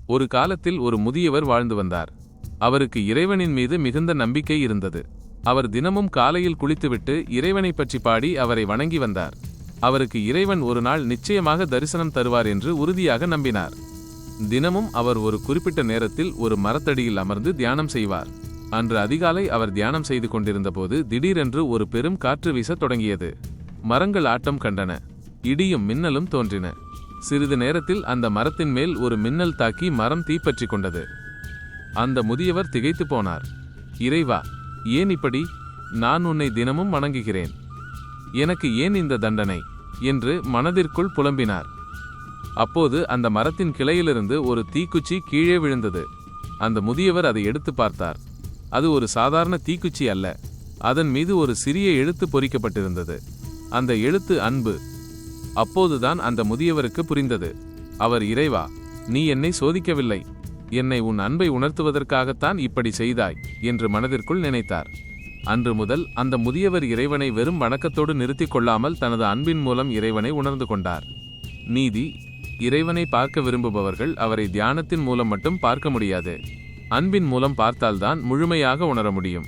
ஒரு காலத்தில் ஒரு முதியவர் வாழ்ந்து வந்தார். அவருக்கு இறைவனின் மீது மிகுந்த நம்பிக்கை இருந்தது. அவர் தினமும் காலையில் குளித்துவிட்டு இறைவனைப் பற்றி பாடி அவரை வணங்கி வந்தார். அவருக்கு இறைவன் ஒரு நாள் நிச்சயமாக தரிசனம் தருவார் என்று உறுதியாக நம்பினார். தினமும் அவர் ஒரு குறிப்பிட்ட நேரத்தில் ஒரு மரத்தடியில் அமர்ந்து தியானம் செய்வார். அன்று அதிகாலை அவர் தியானம் செய்து கொண்டிருந்தபோது திடீரென்று ஒரு பெரும் காற்று வீசத் தொடங்கியது. மரங்கள் ஆட்டம் கண்டன. இடியும் மின்னலும் தோன்றின. சிறிது நேரத்தில் அந்த மரத்தின் மேல் ஒரு மின்னல் தாக்கி மரம் தீப்பற்றி கொண்டது. அந்த முதியவர் திகைத்து போனார். இறைவா, ஏன் இப்படி? நான் உன்னை தினமும் வணங்குகிறேன். எனக்கு ஏன் இந்த தண்டனை என்று மனதிற்குள் புலம்பினார். அப்போது அந்த மரத்தின் கிளையிலிருந்து ஒரு தீக்குச்சி கீழே விழுந்தது. அந்த முதியவர் அதை எடுத்து பார்த்தார். அது ஒரு சாதாரண தீக்குச்சி அல்ல. அதன் மீது ஒரு சிறிய எழுத்து பொறிக்கப்பட்டிருந்தது. அந்த எழுத்து அன்பு. அப்போதுதான் அந்த முதியவருக்கு புரிந்தது. அவர், இறைவா, நீ என்னை சோதிக்கவில்லை, என்னை உன் அன்பை உணர்த்துவதற்காகத்தான் இப்படி செய்தாய் என்று மனதிற்குள் நினைத்தார். அன்று முதல் அந்த முதியவர் இறைவனை வெறும் வணக்கத்தோடு நிறுத்திக் கொள்ளாமல் தனது அன்பின் மூலம் இறைவனை உணர்ந்து கொண்டார். நீதி: இறைவனை பார்க்க விரும்புபவர்கள் அவரை தியானத்தின் மூலம் மட்டும் பார்க்க முடியாது. அன்பின் மூலம் பார்த்தால்தான் முழுமையாக உணர முடியும்.